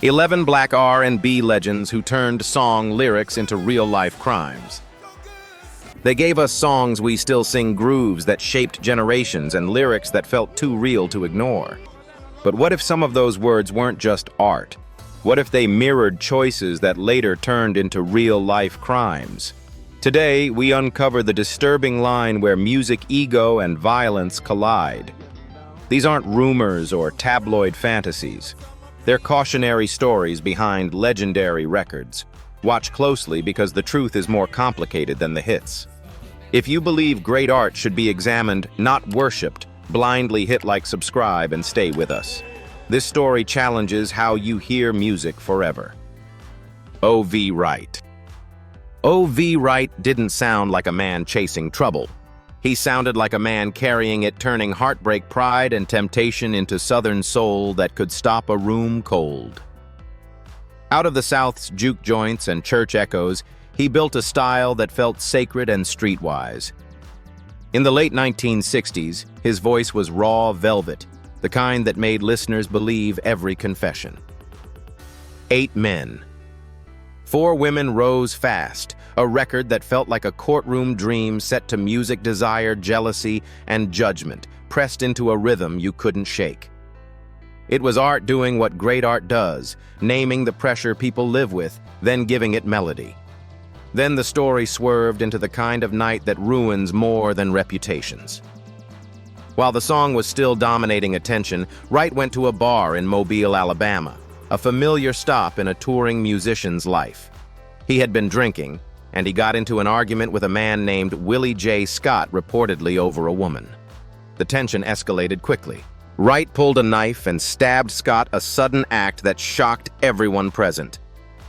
11 Black R&B legends who turned song lyrics into real-life crimes. They gave us songs we still sing, grooves that shaped generations, and lyrics that felt too real to ignore. But what if some of those words weren't just art? What if they mirrored choices that later turned into real-life crimes? Today, we uncover the disturbing line where music ego and violence collide. These aren't rumors or tabloid fantasies. They're cautionary stories behind legendary records. Watch closely because the truth is more complicated than the hits. If you believe great art should be examined, not worshipped, blindly hit like, subscribe, and stay with us. This story challenges how you hear music forever. O.V. Wright. O.V. Wright didn't sound like a man chasing trouble. He sounded like a man carrying it, turning heartbreak, pride, and temptation into Southern soul that could stop a room cold. Out of the South's juke joints and church echoes, he built a style that felt sacred and streetwise. In the late 1960s, his voice was raw velvet, the kind that made listeners believe every confession. 8 men. 4 women rose fast, a record that felt like a courtroom dream set to music, desire, jealousy, and judgment, pressed into a rhythm you couldn't shake. It was art doing what great art does, naming the pressure people live with, then giving it melody. Then the story swerved into the kind of night that ruins more than reputations. While the song was still dominating attention, Wright went to a bar in Mobile, Alabama, a familiar stop in a touring musician's life. He had been drinking, and he got into an argument with a man named Willie J. Scott, reportedly over a woman. The tension escalated quickly. Wright pulled a knife and stabbed Scott, a sudden act that shocked everyone present.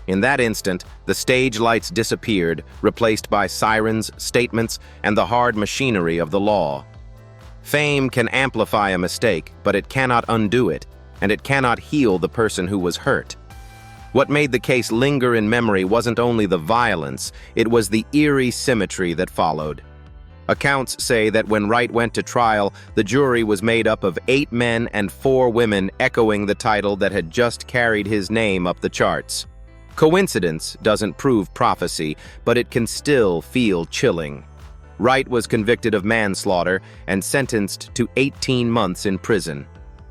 In that instant, the stage lights disappeared, replaced by sirens, statements, and the hard machinery of the law. Fame can amplify a mistake, but it cannot undo it, and it cannot heal the person who was hurt. What made the case linger in memory wasn't only the violence, it was the eerie symmetry that followed. Accounts say that when Wright went to trial, the jury was made up of 8 men and 4 women, echoing the title that had just carried his name up the charts. Coincidence doesn't prove prophecy, but it can still feel chilling. Wright was convicted of manslaughter and sentenced to 18 months in prison.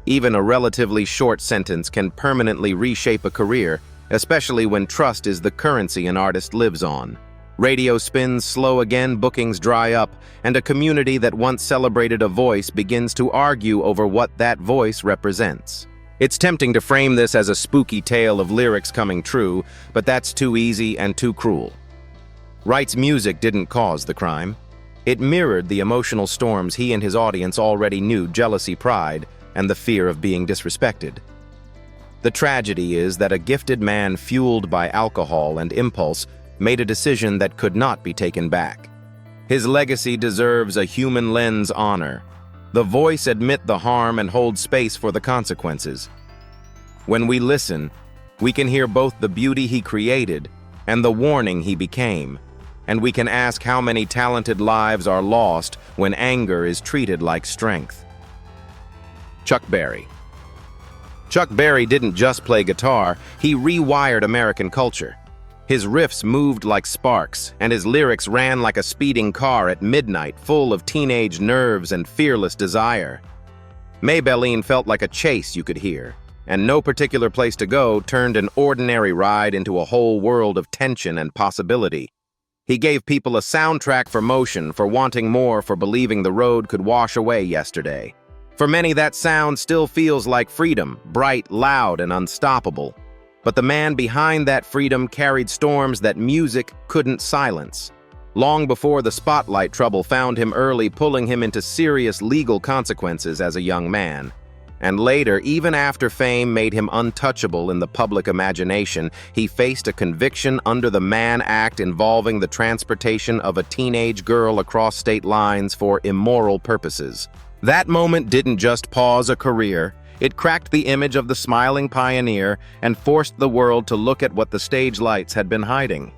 Even a relatively short sentence can permanently reshape a career, especially when trust is the currency an artist lives on. Radio spins slow again, bookings dry up, and a community that once celebrated a voice begins to argue over what that voice represents. It's tempting to frame this as a spooky tale of lyrics coming true, but that's too easy and too cruel. Wright's music didn't cause the crime. It mirrored the emotional storms he and his audience already knew: jealousy, pride, and the fear of being disrespected. The tragedy is that a gifted man fueled by alcohol and impulse made a decision that could not be taken back. His legacy deserves a human lens honor. The voice admit the harm and hold space for the consequences. When we listen, we can hear both the beauty he created and the warning he became, and we can ask how many talented lives are lost when anger is treated like strength. Chuck Berry. Chuck Berry didn't just play guitar, he rewired American culture. His riffs moved like sparks, and his lyrics ran like a speeding car at midnight, full of teenage nerves and fearless desire. Maybelline felt like a chase you could hear, and No Particular Place to Go turned an ordinary ride into a whole world of tension and possibility. He gave people a soundtrack for motion, for wanting more, for believing the road could wash away yesterday. For many, that sound still feels like freedom, bright, loud, and unstoppable. But the man behind that freedom carried storms that music couldn't silence. Long before the spotlight, trouble found him early, pulling him into serious legal consequences as a young man. And later, even after fame made him untouchable in the public imagination, he faced a conviction under the Mann Act involving the transportation of a teenage girl across state lines for immoral purposes. That moment didn't just pause a career, it cracked the image of the smiling pioneer and forced the world to look at what the stage lights had been hiding.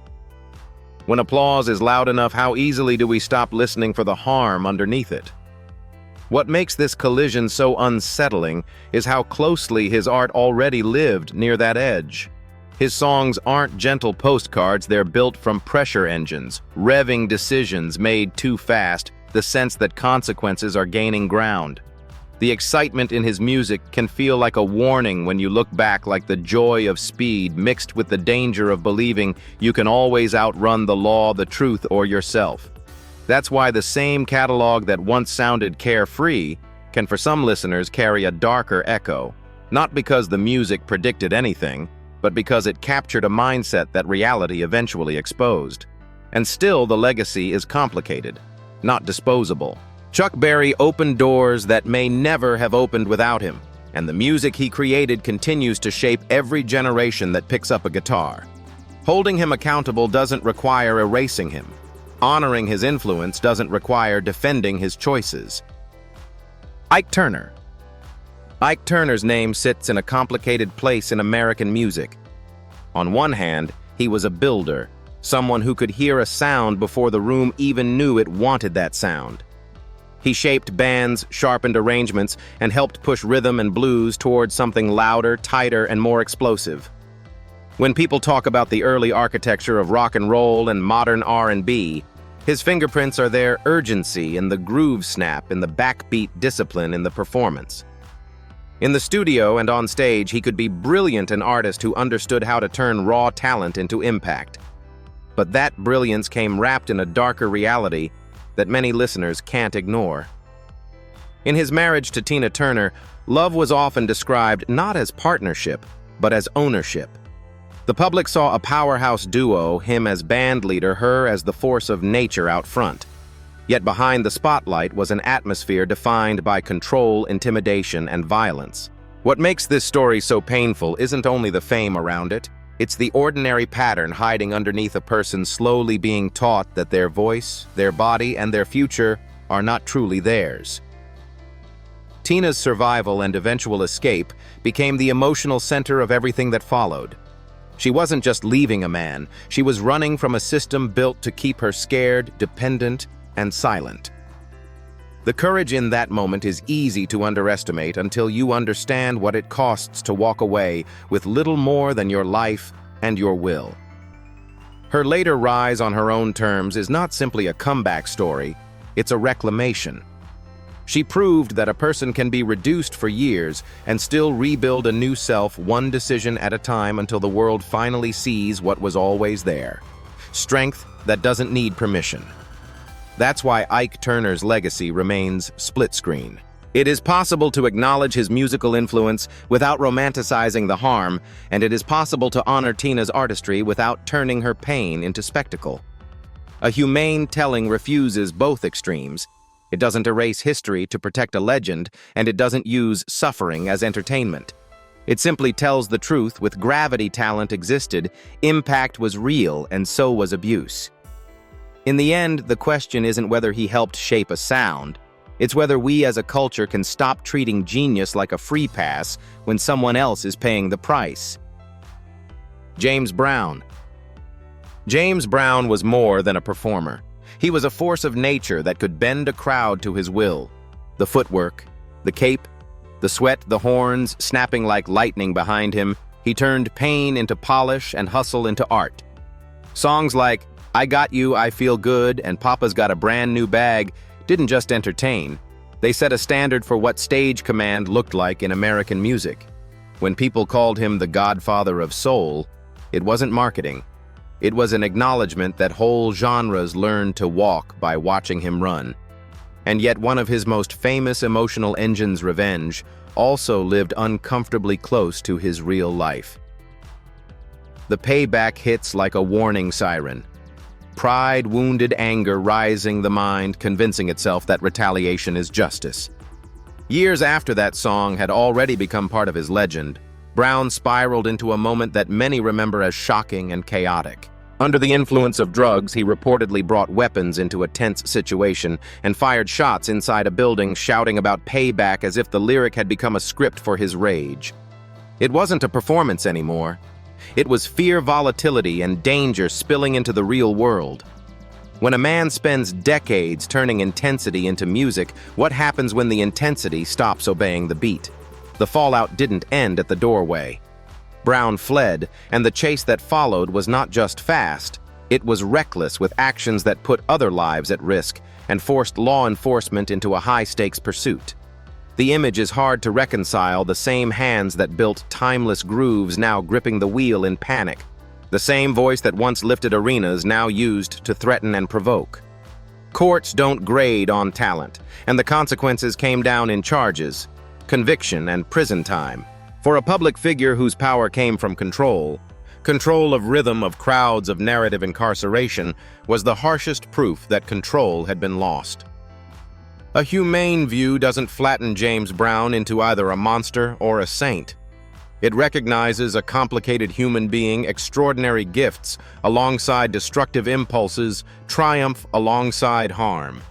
When applause is loud enough, how easily do we stop listening for the harm underneath it? What makes this collision so unsettling is how closely his art already lived near that edge. His songs aren't gentle postcards, they're built from pressure engines, revving decisions made too fast, the sense that consequences are gaining ground. The excitement in his music can feel like a warning when you look back, like the joy of speed mixed with the danger of believing you can always outrun the law, the truth, or yourself. That's why the same catalog that once sounded carefree can for some listeners carry a darker echo, not because the music predicted anything, but because it captured a mindset that reality eventually exposed. And still, the legacy is complicated, not disposable. Chuck Berry opened doors that may never have opened without him, and the music he created continues to shape every generation that picks up a guitar. Holding him accountable doesn't require erasing him. Honoring his influence doesn't require defending his choices. Ike Turner. Ike Turner's name sits in a complicated place in American music. On one hand, he was a builder, someone who could hear a sound before the room even knew it wanted that sound. He shaped bands, sharpened arrangements, and helped push rhythm and blues towards something louder, tighter, and more explosive. When people talk about the early architecture of rock and roll and modern R&B, his fingerprints are their urgency in the groove snap, in the backbeat discipline in the performance. In the studio and on stage, he could be brilliant, an artist who understood how to turn raw talent into impact. But that brilliance came wrapped in a darker reality that many listeners can't ignore. In his marriage to Tina Turner, love was often described not as partnership, but as ownership. The public saw a powerhouse duo, him as band leader, her as the force of nature out front. Yet behind the spotlight was an atmosphere defined by control, intimidation, and violence. What makes this story so painful isn't only the fame around it, it's the ordinary pattern hiding underneath a person slowly being taught that their voice, their body, and their future are not truly theirs. Tina's survival and eventual escape became the emotional center of everything that followed. She wasn't just leaving a man, she was running from a system built to keep her scared, dependent, and silent. The courage in that moment is easy to underestimate until you understand what it costs to walk away with little more than your life and your will. Her later rise on her own terms is not simply a comeback story, it's a reclamation. She proved that a person can be reduced for years and still rebuild a new self, one decision at a time, until the world finally sees what was always there. Strength that doesn't need permission. That's why Ike Turner's legacy remains split screen. It is possible to acknowledge his musical influence without romanticizing the harm, and it is possible to honor Tina's artistry without turning her pain into spectacle. A humane telling refuses both extremes. It doesn't erase history to protect a legend, and it doesn't use suffering as entertainment. It simply tells the truth. With gravity, talent existed, impact was real, and so was abuse. In the end, the question isn't whether he helped shape a sound. It's whether we as a culture can stop treating genius like a free pass when someone else is paying the price. James Brown. James Brown was more than a performer. He was a force of nature that could bend a crowd to his will. The footwork, the cape, the sweat, the horns snapping like lightning behind him, he turned pain into polish and hustle into art. Songs like I Got You, I Feel Good, and Papa's Got a Brand New Bag didn't just entertain. They set a standard for what stage command looked like in American music. When people called him the godfather of soul, it wasn't marketing. It was an acknowledgement that whole genres learned to walk by watching him run. And yet one of his most famous emotional engines, Revenge, also lived uncomfortably close to his real life. The payback hits like a warning siren. Pride, wounded anger rising the mind, convincing itself that retaliation is justice. Years after that song had already become part of his legend, Brown spiraled into a moment that many remember as shocking and chaotic. Under the influence of drugs, he reportedly brought weapons into a tense situation and fired shots inside a building, shouting about payback as if the lyric had become a script for his rage. It wasn't a performance anymore. It was fear, volatility, and danger spilling into the real world. When a man spends decades turning intensity into music, what happens when the intensity stops obeying the beat? The fallout didn't end at the doorway. Brown fled, and the chase that followed was not just fast, it was reckless, with actions that put other lives at risk and forced law enforcement into a high-stakes pursuit. The image is hard to reconcile, the same hands that built timeless grooves now gripping the wheel in panic. The same voice that once lifted arenas now used to threaten and provoke. Courts don't grade on talent, and the consequences came down in charges, conviction, and prison time. For a public figure whose power came from control of rhythm, of crowds, of narrative incarceration, was the harshest proof that control had been lost. A humane view doesn't flatten James Brown into either a monster or a saint. It recognizes a complicated human being, extraordinary gifts alongside destructive impulses, triumph alongside harm.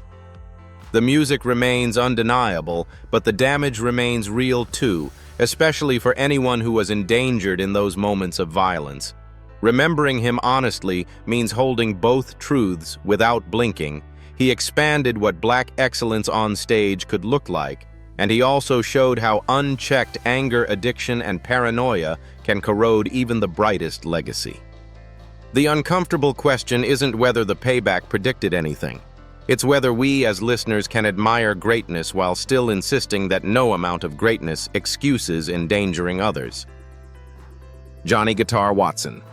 The music remains undeniable, but the damage remains real too, especially for anyone who was endangered in those moments of violence. Remembering him honestly means holding both truths without blinking. He expanded what black excellence on stage could look like, and he also showed how unchecked anger, addiction, and paranoia can corrode even the brightest legacy. The uncomfortable question isn't whether the payback predicted anything. It's whether we as listeners can admire greatness while still insisting that no amount of greatness excuses endangering others. Johnny Guitar Watson.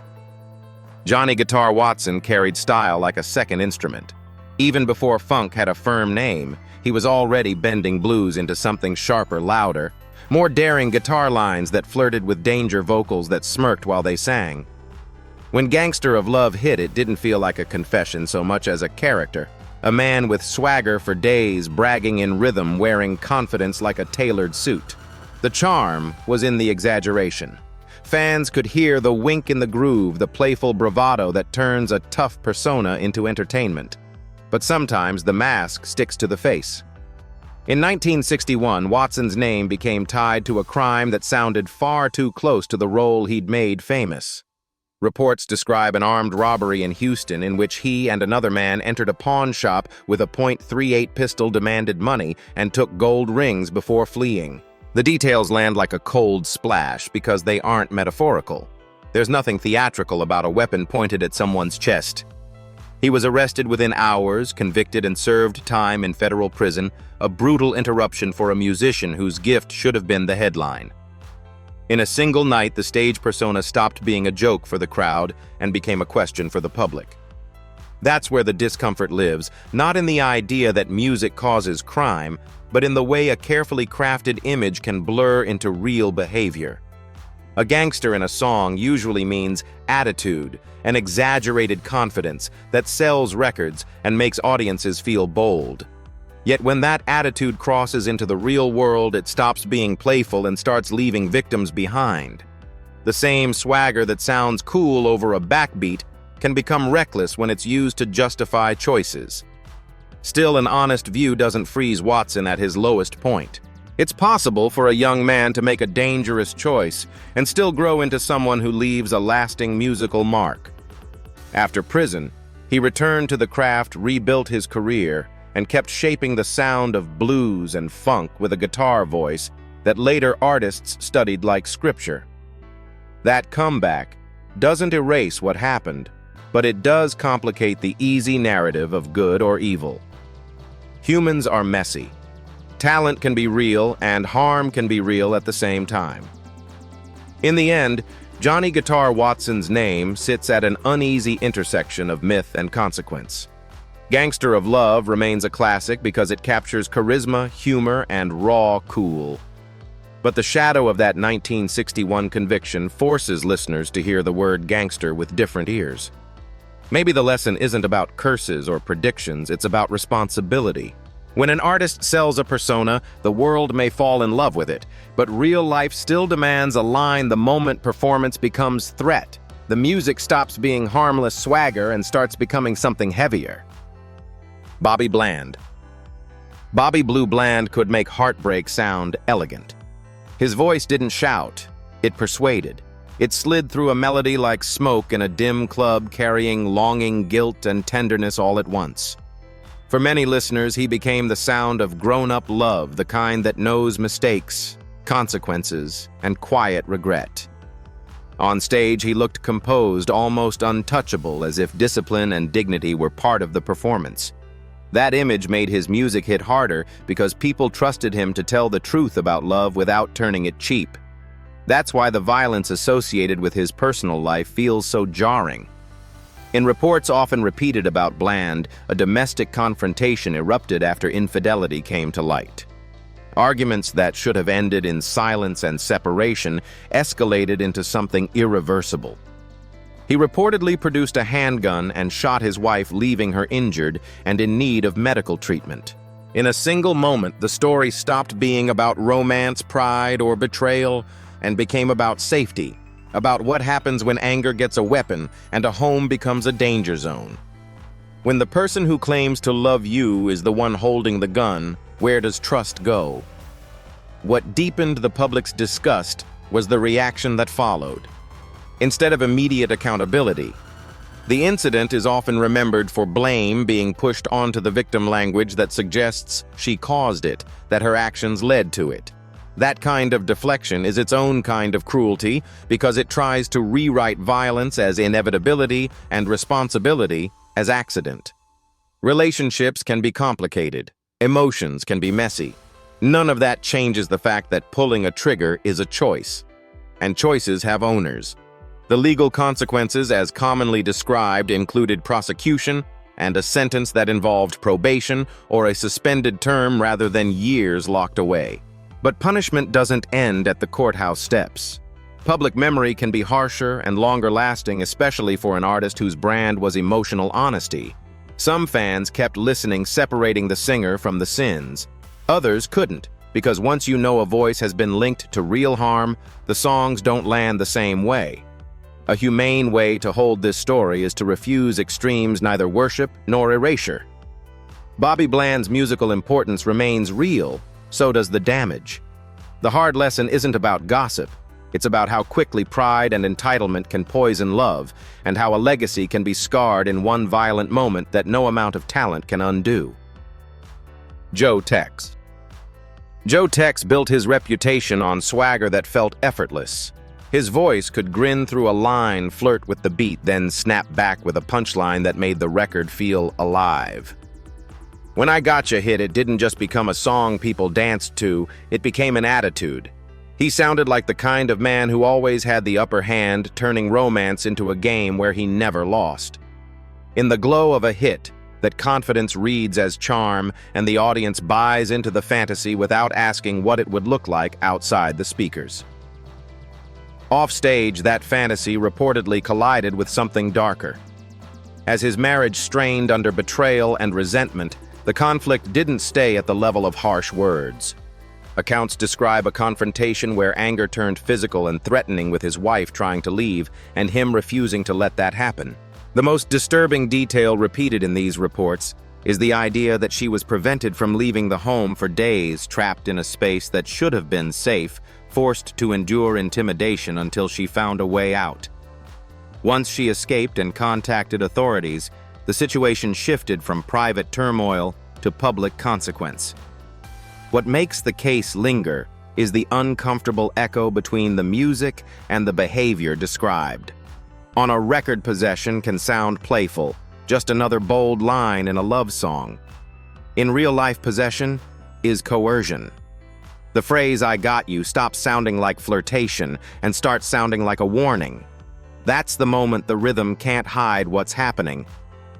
Johnny Guitar Watson carried style like a second instrument. Even before funk had a firm name, he was already bending blues into something sharper, louder, more daring guitar lines that flirted with danger, vocals that smirked while they sang. When Gangster of Love hit, it didn't feel like a confession so much as a character, a man with swagger for days, bragging in rhythm, wearing confidence like a tailored suit. The charm was in the exaggeration. Fans could hear the wink in the groove, the playful bravado that turns a tough persona into entertainment. But sometimes the mask sticks to the face. In 1961, Watson's name became tied to a crime that sounded far too close to the role he'd made famous. Reports describe an armed robbery in Houston in which he and another man entered a pawn shop with a .38 pistol, demanded money, and took gold rings before fleeing. The details land like a cold splash because they aren't metaphorical. There's nothing theatrical about a weapon pointed at someone's chest. He was arrested within hours, convicted, and served time in federal prison, a brutal interruption for a musician whose gift should have been the headline. In a single night, the stage persona stopped being a joke for the crowd and became a question for the public. That's where the discomfort lives, not in the idea that music causes crime, but in the way a carefully crafted image can blur into real behavior. A gangster in a song usually means attitude, an exaggerated confidence that sells records and makes audiences feel bold. Yet when that attitude crosses into the real world, it stops being playful and starts leaving victims behind. The same swagger that sounds cool over a backbeat can become reckless when it's used to justify choices. Still, an honest view doesn't freeze Watson at his lowest point. It's possible for a young man to make a dangerous choice and still grow into someone who leaves a lasting musical mark. After prison, he returned to the craft, rebuilt his career, and kept shaping the sound of blues and funk with a guitar voice that later artists studied like scripture. That comeback doesn't erase what happened, but it does complicate the easy narrative of good or evil. Humans are messy. Talent can be real, and harm can be real at the same time. In the end, Johnny Guitar Watson's name sits at an uneasy intersection of myth and consequence. Gangster of Love remains a classic because it captures charisma, humor, and raw cool. But the shadow of that 1961 conviction forces listeners to hear the word gangster with different ears. Maybe the lesson isn't about curses or predictions, it's about responsibility. When an artist sells a persona, the world may fall in love with it, but real life still demands a line the moment performance becomes threat. The music stops being harmless swagger and starts becoming something heavier. Bobby Bland. Bobby Blue Bland could make heartbreak sound elegant. His voice didn't shout, it persuaded. It slid through a melody like smoke in a dim club, carrying longing, guilt, and tenderness all at once. For many listeners, he became the sound of grown-up love, the kind that knows mistakes, consequences, and quiet regret. On stage, he looked composed, almost untouchable, as if discipline and dignity were part of the performance. That image made his music hit harder because people trusted him to tell the truth about love without turning it cheap. That's why the violence associated with his personal life feels so jarring. In reports often repeated about Bland, a domestic confrontation erupted after infidelity came to light. Arguments that should have ended in silence and separation escalated into something irreversible. He reportedly produced a handgun and shot his wife, leaving her injured and in need of medical treatment. In a single moment, the story stopped being about romance, pride, or betrayal, and became about safety, about what happens when anger gets a weapon and a home becomes a danger zone. When the person who claims to love you is the one holding the gun, where does trust go? What deepened the public's disgust was the reaction that followed. Instead of immediate accountability, the incident is often remembered for blame being pushed onto the victim, language that suggests she caused it, that her actions led to it. That kind of deflection is its own kind of cruelty because it tries to rewrite violence as inevitability and responsibility as accident. Relationships can be complicated. Emotions can be messy. None of that changes the fact that pulling a trigger is a choice, and choices have owners. The legal consequences, as commonly described, included prosecution and a sentence that involved probation or a suspended term rather than years locked away. But punishment doesn't end at the courthouse steps. Public memory can be harsher and longer-lasting, especially for an artist whose brand was emotional honesty. Some fans kept listening, separating the singer from the sins. Others couldn't, because once you know a voice has been linked to real harm, the songs don't land the same way. A humane way to hold this story is to refuse extremes, neither worship nor erasure. Bobby Bland's musical importance remains real, so does the damage. The hard lesson isn't about gossip. It's about how quickly pride and entitlement can poison love, and how a legacy can be scarred in one violent moment that no amount of talent can undo. Joe Tex. Joe Tex built his reputation on swagger that felt effortless. His voice could grin through a line, flirt with the beat, then snap back with a punchline that made the record feel alive. When I Gotcha hit, it didn't just become a song people danced to, it became an attitude. He sounded like the kind of man who always had the upper hand, turning romance into a game where he never lost. In the glow of a hit, that confidence reads as charm, and the audience buys into the fantasy without asking what it would look like outside the speakers. Offstage, that fantasy reportedly collided with something darker. As his marriage strained under betrayal and resentment, the conflict didn't stay at the level of harsh words. Accounts describe a confrontation where anger turned physical and threatening, with his wife trying to leave and him refusing to let that happen. The most disturbing detail repeated in these reports is the idea that she was prevented from leaving the home for days, trapped in a space that should have been safe, forced to endure intimidation until she found a way out. Once she escaped and contacted authorities, the situation shifted from private turmoil to public consequence. What makes the case linger is the uncomfortable echo between the music and the behavior described. On a record, possession can sound playful, just another bold line in a love song. In real-life, possession is coercion. The phrase "I got you" stops sounding like flirtation and starts sounding like a warning. That's the moment the rhythm can't hide what's happening.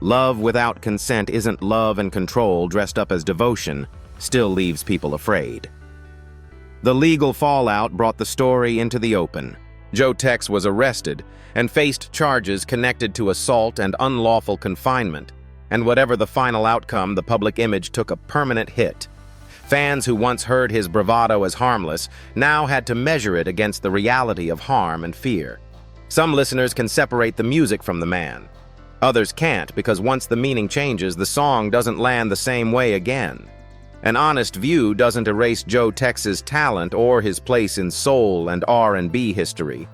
Love without consent isn't love, and control dressed up as devotion still leaves people afraid. The legal fallout brought the story into the open. Joe Tex was arrested and faced charges connected to assault and unlawful confinement, and whatever the final outcome, the public image took a permanent hit. Fans who once heard his bravado as harmless now had to measure it against the reality of harm and fear. Some listeners can separate the music from the man. Others can't, because once the meaning changes, the song doesn't land the same way again. An honest view doesn't erase Joe Tex's talent or his place in soul and R&B history.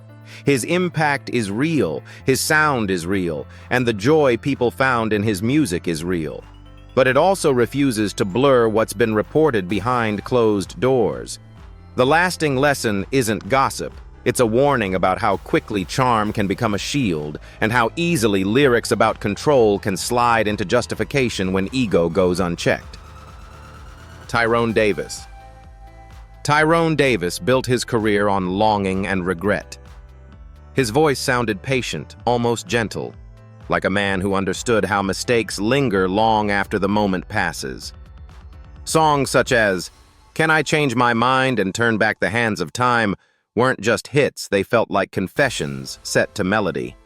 His impact is real, his sound is real, and the joy people found in his music is real. But it also refuses to blur what's been reported behind closed doors. The lasting lesson isn't gossip. It's a warning about how quickly charm can become a shield, and how easily lyrics about control can slide into justification when ego goes unchecked. Tyrone Davis. Tyrone Davis built his career on longing and regret. His voice sounded patient, almost gentle, like a man who understood how mistakes linger long after the moment passes. Songs such as "Can I Change My Mind" and "Turn Back the Hands of Time" weren't just hits, they felt like confessions set to melody.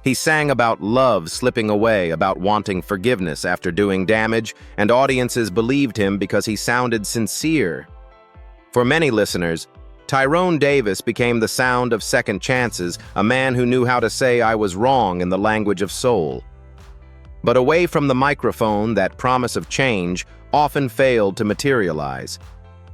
He sang about love slipping away, about wanting forgiveness after doing damage, and audiences believed him because he sounded sincere. For many listeners, Tyrone Davis became the sound of second chances, a man who knew how to say "I was wrong" in the language of soul. But away from the microphone, that promise of change often failed to materialize.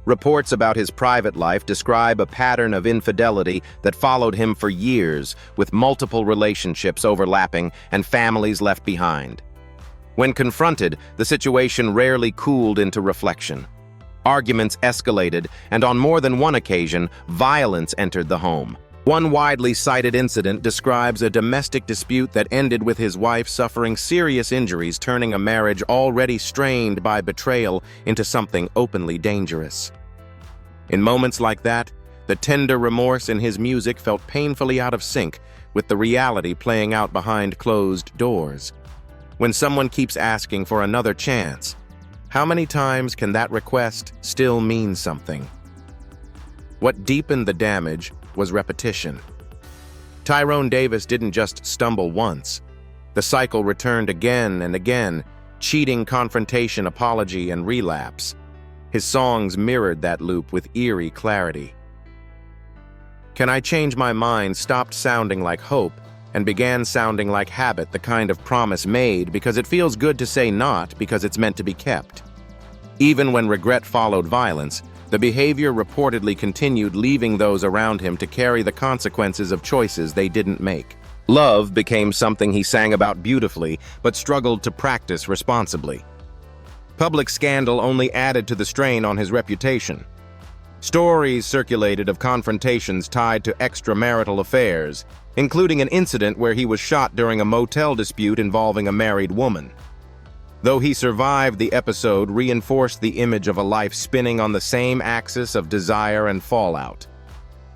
Reports about his private life describe a pattern of infidelity that followed him for years, with multiple relationships overlapping and families left behind. When confronted, the situation rarely cooled into reflection. Arguments escalated, and on more than one occasion, violence entered the home. One widely cited incident describes a domestic dispute that ended with his wife suffering serious injuries, turning a marriage already strained by betrayal into something openly dangerous. In moments like that, the tender remorse in his music felt painfully out of sync with the reality playing out behind closed doors. When someone keeps asking for another chance, how many times can that request still mean something? What deepened the damage was repetition. Tyrone Davis didn't just stumble once. The cycle returned again and again, cheating, confrontation, apology, and relapse. His songs mirrored that loop with eerie clarity. "Can I Change My Mind" stopped sounding like hope and began sounding like habit, the kind of promise made because it feels good to say not because it's meant to be kept. Even when regret followed violence, the behavior reportedly continued, leaving those around him to carry the consequences of choices they didn't make. Love became something he sang about beautifully, but struggled to practice responsibly. Public scandal only added to the strain on his reputation. Stories circulated of confrontations tied to extramarital affairs, including an incident where he was shot during a motel dispute involving a married woman. Though he survived, the episode reinforced the image of a life spinning on the same axis of desire and fallout.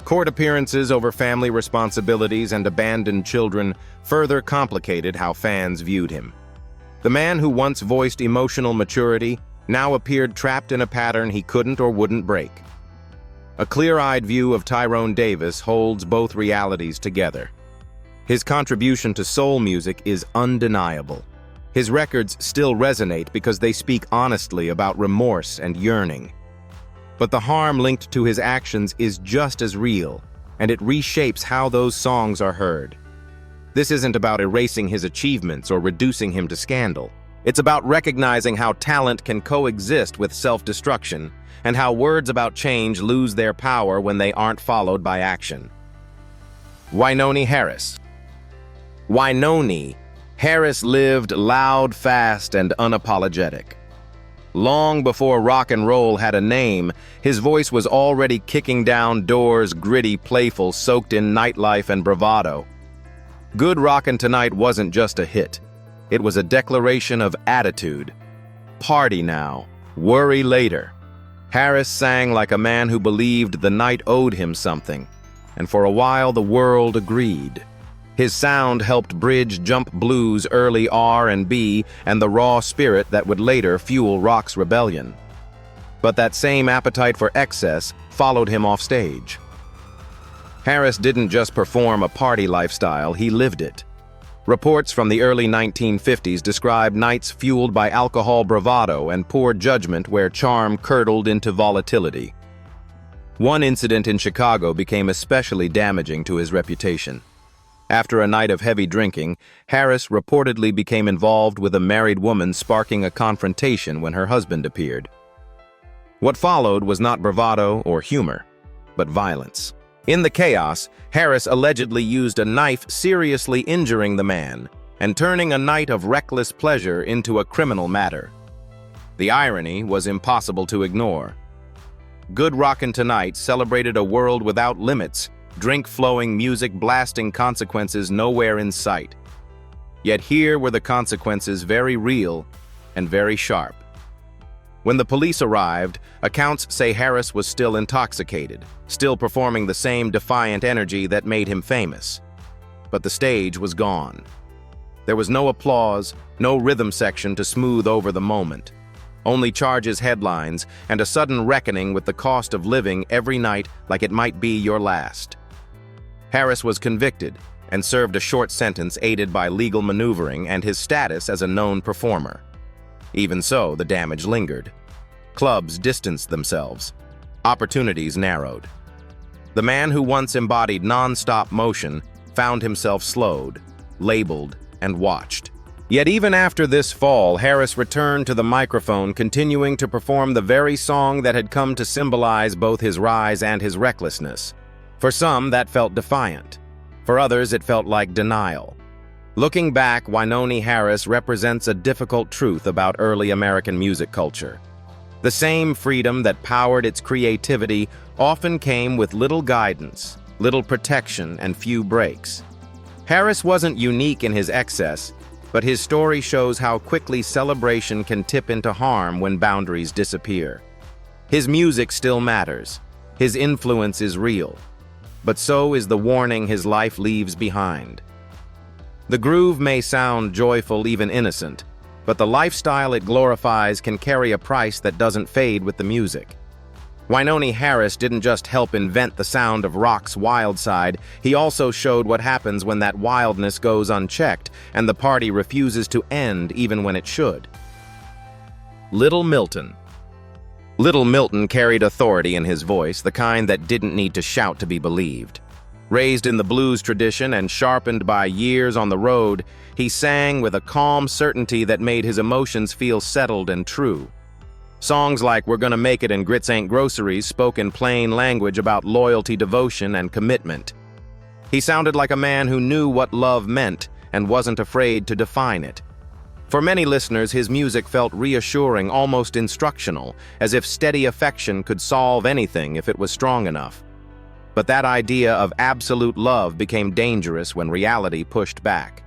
Court appearances over family responsibilities and abandoned children further complicated how fans viewed him. The man who once voiced emotional maturity now appeared trapped in a pattern he couldn't or wouldn't break. A clear-eyed view of Tyrone Davis holds both realities together. His contribution to soul music is undeniable. His records still resonate because they speak honestly about remorse and yearning. But the harm linked to his actions is just as real, and it reshapes how those songs are heard. This isn't about erasing his achievements or reducing him to scandal. It's about recognizing how talent can coexist with self-destruction, and how words about change lose their power when they aren't followed by action. Wynonie Harris. Wynonie Harris lived loud, fast, and unapologetic. Long before rock and roll had a name, his voice was already kicking down doors, gritty, playful, soaked in nightlife and bravado. Good Rockin' Tonight wasn't just a hit. It was a declaration of attitude. Party now, worry later. Harris sang like a man who believed the night owed him something, and for a while the world agreed. His sound helped bridge jump blues, early R&B, and the raw spirit that would later fuel rock's rebellion. But that same appetite for excess followed him off stage. Harris didn't just perform a party lifestyle, he lived it. Reports from the early 1950s describe nights fueled by alcohol bravado and poor judgment where charm curdled into volatility. One incident in Chicago became especially damaging to his reputation. After a night of heavy drinking, Harris reportedly became involved with a married woman, sparking a confrontation when her husband appeared. What followed was not bravado or humor, but violence. In the chaos, Harris allegedly used a knife, seriously injuring the man and turning a night of reckless pleasure into a criminal matter. The irony was impossible to ignore. Good Rockin' Tonight celebrated a world without limits, drink-flowing music blasting, consequences nowhere in sight. Yet here were the consequences, very real and very sharp. When the police arrived, accounts say Harris was still intoxicated, still performing the same defiant energy that made him famous. But the stage was gone. There was no applause, no rhythm section to smooth over the moment. Only charges, headlines, and a sudden reckoning with the cost of living every night like it might be your last. Harris was convicted and served a short sentence aided by legal maneuvering and his status as a known performer. Even so, the damage lingered. Clubs distanced themselves. Opportunities narrowed. The man who once embodied non-stop motion found himself slowed, labeled, and watched. Yet even after this fall, Harris returned to the microphone, continuing to perform the very song that had come to symbolize both his rise and his recklessness. For some, that felt defiant. For others, it felt like denial. Looking back, Wynonie Harris represents a difficult truth about early American music culture. The same freedom that powered its creativity often came with little guidance, little protection, and few breaks. Harris wasn't unique in his excess, but his story shows how quickly celebration can tip into harm when boundaries disappear. His music still matters. His influence is real. But so is the warning his life leaves behind. The groove may sound joyful, even innocent, but the lifestyle it glorifies can carry a price that doesn't fade with the music. Wynonie Harris didn't just help invent the sound of rock's wild side, he also showed what happens when that wildness goes unchecked and the party refuses to end even when it should. Little Milton. Little Milton carried authority in his voice, the kind that didn't need to shout to be believed. Raised in the blues tradition and sharpened by years on the road, he sang with a calm certainty that made his emotions feel settled and true. Songs like We're Gonna Make It and Grits Ain't Groceries spoke in plain language about loyalty, devotion, and commitment. He sounded like a man who knew what love meant and wasn't afraid to define it. For many listeners, his music felt reassuring, almost instructional, as if steady affection could solve anything if it was strong enough. But that idea of absolute love became dangerous when reality pushed back.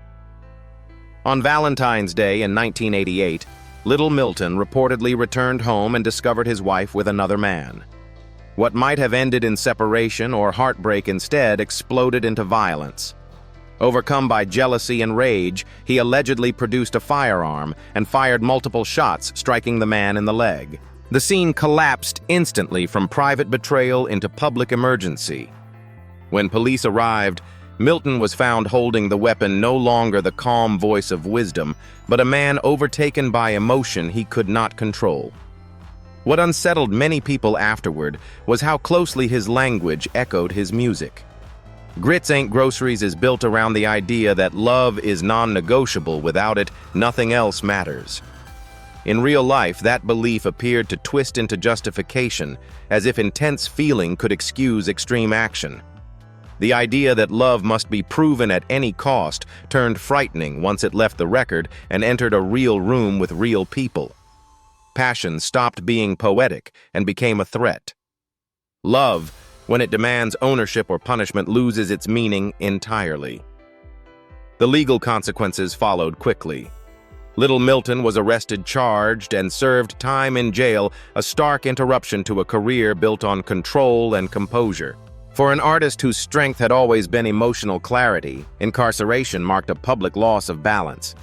On Valentine's Day in 1988, Little Milton reportedly returned home and discovered his wife with another man. What might have ended in separation or heartbreak instead exploded into violence. Overcome by jealousy and rage, he allegedly produced a firearm and fired multiple shots, striking the man in the leg. The scene collapsed instantly from private betrayal into public emergency. When police arrived, Milton was found holding the weapon, no longer the calm voice of wisdom, but a man overtaken by emotion he could not control. What unsettled many people afterward was how closely his language echoed his music. Grits Ain't Groceries is built around the idea that love is non-negotiable. Without it, nothing else matters. In real life, that belief appeared to twist into justification, as if intense feeling could excuse extreme action. The idea that love must be proven at any cost turned frightening once it left the record and entered a real room with real people. Passion stopped being poetic and became a threat. Love, when it demands ownership or punishment, loses its meaning entirely. The legal consequences followed quickly. Little Milton was arrested, charged, and served time in jail, a stark interruption to a career built on control and composure. For an artist whose strength had always been emotional clarity, incarceration marked a public loss of balance.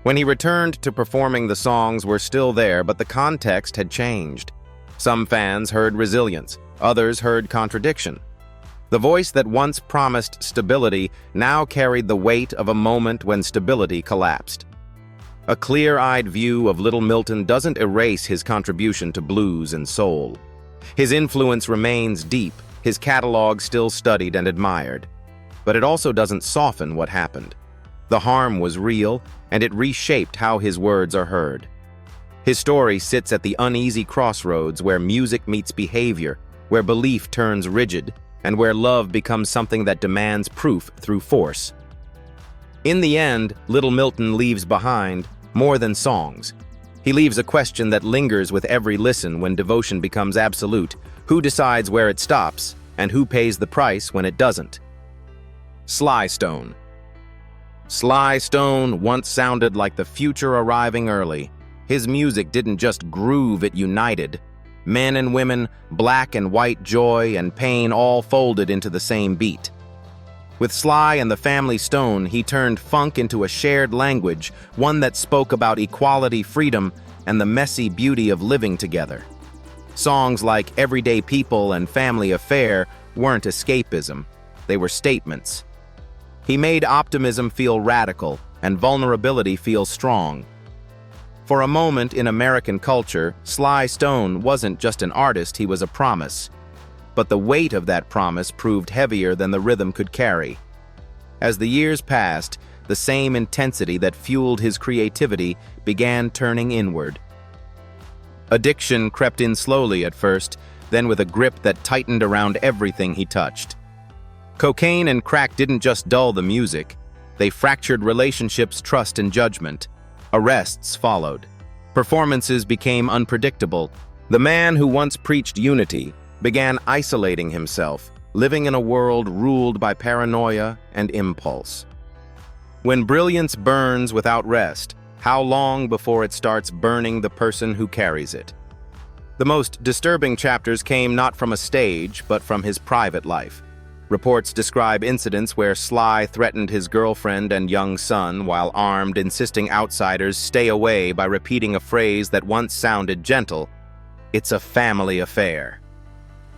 When he returned to performing, the songs were still there, but the context had changed. Some fans heard resilience, others heard contradiction. The voice that once promised stability now carried the weight of a moment when stability collapsed. A clear-eyed view of Little Milton doesn't erase his contribution to blues and soul. His influence remains deep, his catalog still studied and admired. But it also doesn't soften what happened. The harm was real, and it reshaped how his words are heard. His story sits at the uneasy crossroads where music meets behavior, where belief turns rigid, and where love becomes something that demands proof through force. In the end, Little Milton leaves behind more than songs. He leaves a question that lingers with every listen when devotion becomes absolute. Who decides where it stops, and who pays the price when it doesn't? Sly Stone. Sly Stone once sounded like the future arriving early. His music didn't just groove, it united. Men and women, black and white, joy and pain all folded into the same beat. With Sly and the Family Stone, he turned funk into a shared language, one that spoke about equality, freedom, and the messy beauty of living together. Songs like Everyday People and Family Affair weren't escapism, they were statements. He made optimism feel radical and vulnerability feel strong. For a moment in American culture, Sly Stone wasn't just an artist, he was a promise. But the weight of that promise proved heavier than the rhythm could carry. As the years passed, the same intensity that fueled his creativity began turning inward. Addiction crept in slowly at first, then with a grip that tightened around everything he touched. Cocaine and crack didn't just dull the music, they fractured relationships, trust, and judgment. Arrests followed. Performances became unpredictable. The man who once preached unity began isolating himself, living in a world ruled by paranoia and impulse. When brilliance burns without rest, how long before it starts burning the person who carries it? The most disturbing chapters came not from a stage, but from his private life. Reports describe incidents where Sly threatened his girlfriend and young son while armed, insisting outsiders stay away by repeating a phrase that once sounded gentle: "It's a family affair."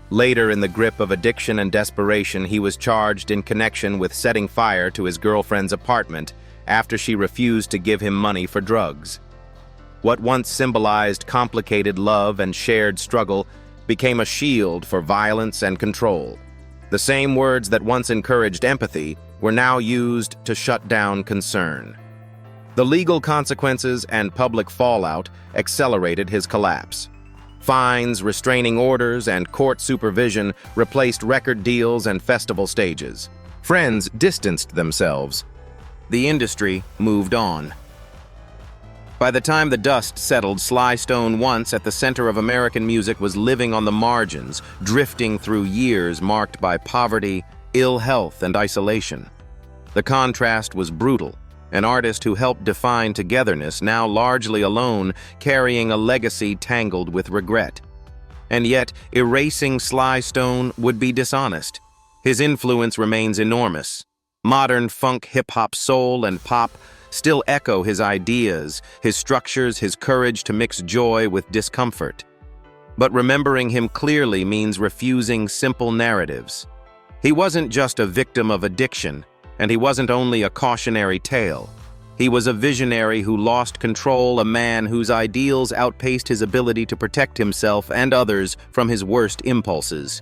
Later, in the grip of addiction and desperation, he was charged in connection with setting fire to his girlfriend's apartment after she refused to give him money for drugs. What once symbolized complicated love and shared struggle became a shield for violence and control. The same words that once encouraged empathy were now used to shut down concern. The legal consequences and public fallout accelerated his collapse. Fines, restraining orders, and court supervision replaced record deals and festival stages. Friends distanced themselves. The industry moved on. By the time the dust settled, Sly Stone, once at the center of American music, was living on the margins, drifting through years marked by poverty, ill health, and isolation. The contrast was brutal. An artist who helped define togetherness, now largely alone, carrying a legacy tangled with regret. And yet, erasing Sly Stone would be dishonest. His influence remains enormous. Modern funk, hip-hop, soul, and pop still echo his ideas, his structures, his courage to mix joy with discomfort. But remembering him clearly means refusing simple narratives. He wasn't just a victim of addiction, and he wasn't only a cautionary tale. He was a visionary who lost control, a man whose ideals outpaced his ability to protect himself and others from his worst impulses.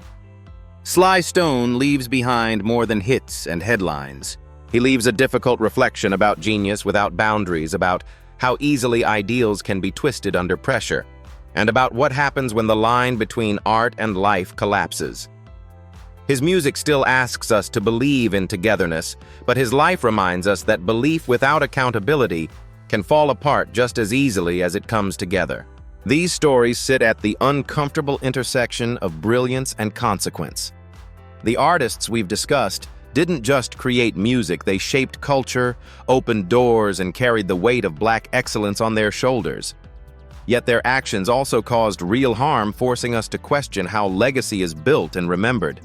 Sly Stone leaves behind more than hits and headlines. He leaves a difficult reflection about genius without boundaries, about how easily ideals can be twisted under pressure, and about what happens when the line between art and life collapses. His music still asks us to believe in togetherness, but his life reminds us that belief without accountability can fall apart just as easily as it comes together. These stories sit at the uncomfortable intersection of brilliance and consequence. The artists we've discussed didn't just create music, they shaped culture, opened doors, and carried the weight of Black excellence on their shoulders. Yet their actions also caused real harm, forcing us to question how legacy is built and remembered.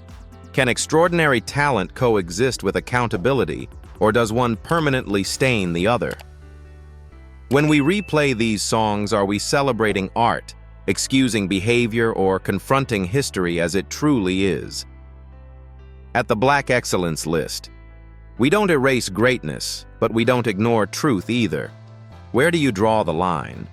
Can extraordinary talent coexist with accountability, or does one permanently stain the other? When we replay these songs, are we celebrating art, excusing behavior, or confronting history as it truly is? At the Black Excellence list, we don't erase greatness, but we don't ignore truth either. Where do you draw the line?